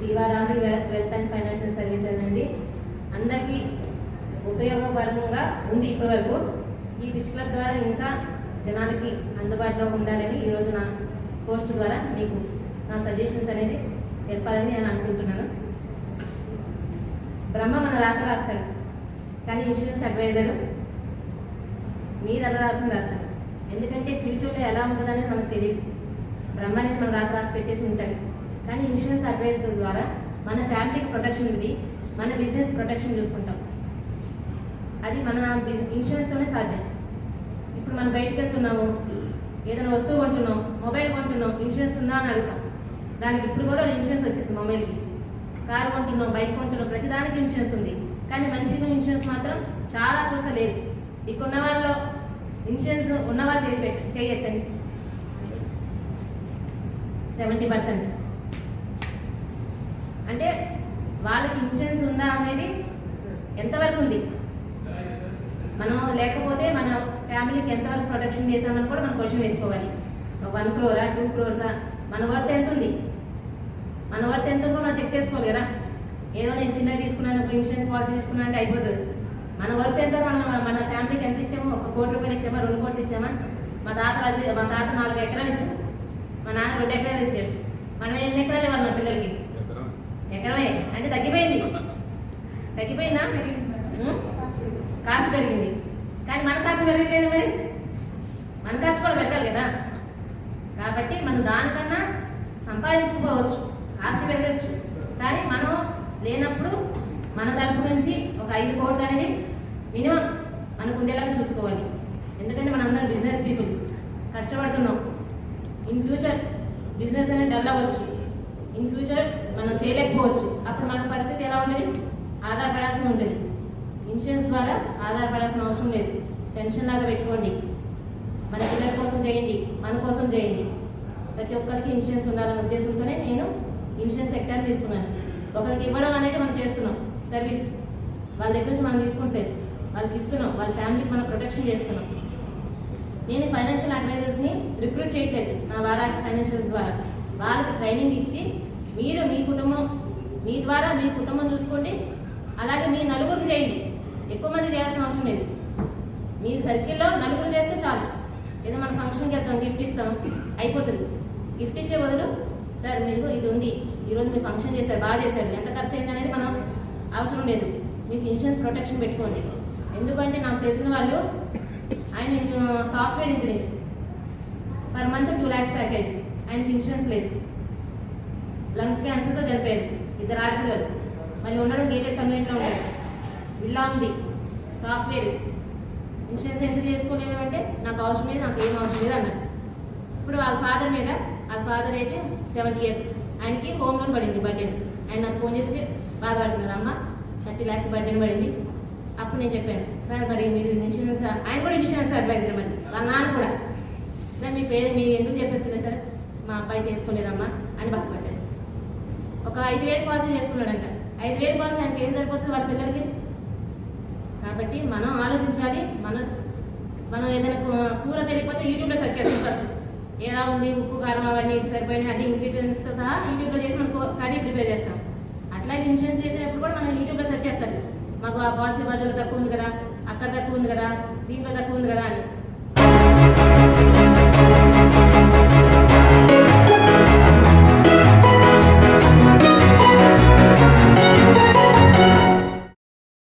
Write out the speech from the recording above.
Srivarahi wealth and financial services అండి. అందరికీ ఉపయోగకరంగా ఉంది ఇప్పటివరకు. ఈ పిచ్ క్లబ్ ద్వారా ఇంకా జనాలకి అందుబాటులో ఉండాలని ఈరోజు నా పోస్ట్ ద్వారా మీకు నా సజెషన్స్ అనేది తెలపాలని నేను అనుకుంటున్నాను. బ్రహ్మ మన రాత రాస్తాడు, కానీ ఇన్సూరెన్స్ అడ్వైజర్ మీ రాతను రాస్తాడు. ఎందుకంటే ఫ్యూచర్లో ఎలా ఉంటుందనేది మనకు తెలియదు. బ్రహ్మ అనేది మన రాత రాసి పెట్టేసి ఉంటాడు, కానీ ఇన్సూరెన్స్ అడ్వైజర్ ద్వారా మన ఫ్యామిలీకి ప్రొటెక్షన్ ఉంది, మన బిజినెస్ ప్రొటెక్షన్ చూసుకుంటాం. అది మన ఇన్సూరెన్స్తోనే సాధ్యం. ఇప్పుడు మనం బయటకు వెళ్తున్నాము, ఏదైనా వస్తువు కొంటున్నాం, మొబైల్ కొంటున్నాం, ఇన్సూరెన్స్ ఉందా అని అడుగుతాం. దానికి ఇప్పుడు కూడా ఇన్సూరెన్స్ వచ్చేసింది. మొబైల్కి, కారు కొంటున్నాం, బైక్ కొంటున్నాం, ప్రతిదానికి ఇన్సూరెన్స్ ఉంది. కానీ మనిషికి ఇన్సూరెన్స్ మాత్రం చాలా చోట్ల లేదు. ఇక్కడున్న వాళ్ళలో ఇన్సూరెన్స్ ఉన్నవాళ్ళు చేయెత్తండి 70%. అంటే వాళ్ళకి ఇన్సూరెన్స్ ఉందా అనేది ఎంతవరకు ఉంది, మనం లేకపోతే మన ఫ్యామిలీకి ఎంతవరకు ప్రొటెక్షన్ చేసామని కూడా మనం క్వశ్చన్ వేసుకోవాలి. 1 crore 2 crores మన వర్త్ ఎంత ఉంది, మన వర్త్ ఎంత ఉందో మనం చెక్ చేసుకోవాలి కదా. ఏదో నేను చిన్నగా తీసుకున్నాను, ఇన్సూరెన్స్ పాలసీ తీసుకున్నా అంటే అయిపోతుంది. మన వర్త్ ఎంత, మన ఫ్యామిలీకి ఎంత ఇచ్చామో, 1 కోటి రూపాయలు ఇచ్చామా, 2 కోట్లు ఇచ్చామా. మా తాత 4 ఎకరాలు ఇచ్చాము, మా నాన్న 2 ఎకరాలు ఇచ్చాడు. మనం ఎన్ని ఎకరాలు ఇవ్వాలి మన పిల్లలకి? ఎకరమే. అంటే తగ్గిపోయిందా? కాస్ట్ పెరిగింది, కానీ మన కాస్ట్ పెరగట్లేదు. మరి మన కాస్ట్ కూడా పెరగాలి కదా. కాబట్టి మనం దానికన్నా సంపాదించుకోవచ్చు, కాస్ట్ పెరగచ్చు. కానీ మనం లేనప్పుడు మన తరపు నుంచి ఒక 5 కోట్లు అనేది మినిమం మనకు ఉండేలాగా చూసుకోవాలి. ఎందుకంటే మన అందరం బిజినెస్ పీపుల్, కష్టపడుతున్నాం. ఇన్ ఫ్యూచర్ బిజినెస్ అనేది డల్ అవ్వచ్చు, ఇన్ ఫ్యూచర్ మనం చేయలేకపోవచ్చు. అప్పుడు మన పరిస్థితి ఎలా ఉంటుంది? ఆధారపడాల్సి ఉంటుంది. ఇన్సూరెన్స్ ద్వారా ఆధారపడాల్సిన అవసరం లేదు. టెన్షన్ లాగా పెట్టుకోండి. మన పిల్లల కోసం చేయండి, మన కోసం చేయండి. ప్రతి ఒక్కరికి ఇన్సూరెన్స్ ఉండాలనే ఉద్దేశంతోనే నేను ఇన్సూరెన్స్ సెక్టార్ని తీసుకున్నాను. ఒకరికి ఇవ్వడం అనేది మనం చేస్తున్నాం సర్వీస్. వాళ్ళ దగ్గర నుంచి మనం తీసుకుంటలేదు, వాళ్ళకి ఇస్తున్నాం. వాళ్ళ ఫ్యామిలీకి మనం ప్రొటెక్షన్ చేస్తున్నాం. నేను ఫైనాన్షియల్ అడ్వైజర్స్ని రిక్రూట్ చేయట్లేదు. నా వారాకి ఫైనాన్షియల్స్ ద్వారా వాళ్ళకి ట్రైనింగ్ ఇచ్చి మీరు మీ కుటుంబం, మీ ద్వారా మీ కుటుంబం చూసుకోండి. అలాగే మీ నలుగురికి చేయండి. ఎక్కువ మంది చేయాల్సిన అవసరం లేదు. మీ సర్కిల్లో నలుగురు చేస్తే చాలు. ఏదో మన ఫంక్షన్కి వెళ్తాం, గిఫ్ట్ ఇస్తాం, అయిపోతుంది. గిఫ్ట్ ఇచ్చే బదులు, సార్ మీరు ఇది ఉంది, ఈరోజు మీరు ఫంక్షన్ చేశారు, బాగా చేశారు, ఎంత ఖర్చు అయింది అనేది మనం అవసరం లేదు. మీకు ఇన్సూరెన్స్ ప్రొటెక్షన్ పెట్టుకోండి. ఎందుకంటే నాకు తెలిసిన వాళ్ళు, ఆయన software engineer, per month 2 lakhs package. ఆయనకి ఇన్సూరెన్స్ లేదు, లంగ్స్ క్యాన్సర్తో చనిపోయారు, 2 ఆడపిల్లలు. మళ్ళీ ఉండడం గేటెడ్ కమ్యూనిటీలో ఉంటాడు, విల్లా ఉంది, సాఫ్ట్వేర్. ఇన్సూరెన్స్ ఎందుకు చేసుకోలేదు అంటే నాకు అవసరం లేదు, నాకు ఏం అవసరం లేదు అన్నాడు. ఇప్పుడు వాళ్ళ ఫాదర్ ఏజ్ 70 years. ఆయనకి హోమ్ లోన్ పడింది, బర్డెన్. ఆయన నాకు ఫోన్ చేసి బాధపడుతున్నారు, అమ్మ 30 lakhs బర్డెన్ పడింది. అప్పుడు నేను చెప్పాను, సార్ మరి మీరు ఇన్సూరెన్స్, ఆయన కూడా ఇన్సూరెన్స్ అడ్వైజర్, మరి వాళ్ళ నాన్న కూడా, సార్ మీ పేరు మీరు ఎందుకు చెప్పొచ్చులే సార్, మా అబ్బాయి చేసుకోలేదమ్మా అని బాధపడ్డారు. ఒక 5,000 పాలసీ చేసుకున్నాడంట. 5,000 పాలసీ ఆయనకి ఏం సరిపోతుంది వాళ్ళ పిల్లలకి? కాబట్టి మనం ఆలోచించాలి. మనం ఏదైనా కూర తెలియకపోతే యూట్యూబ్లో సెర్చ్ చేస్తాం. ఫస్ట్ ఎలా ఉంది, ఉప్పు కారం అవన్నీ సరిపోయినాయి, అన్ని ఇంగ్రీడియంట్స్తో సహా యూట్యూబ్లో చేసి మనం కర్రీ ప్రిపేర్ చేస్తాం. అట్లాగే ఇన్సూరెన్స్ చేసేటప్పుడు కూడా మనం యూట్యూబ్లో సెర్చ్ చేస్తాం. మాకు ఆ పాలసీ బడ్జెట్లో తక్కువ ఉంది కదా, అక్కడ తక్కువ ఉంది కదా, దీంట్లో తక్కువ ఉంది కదా అని.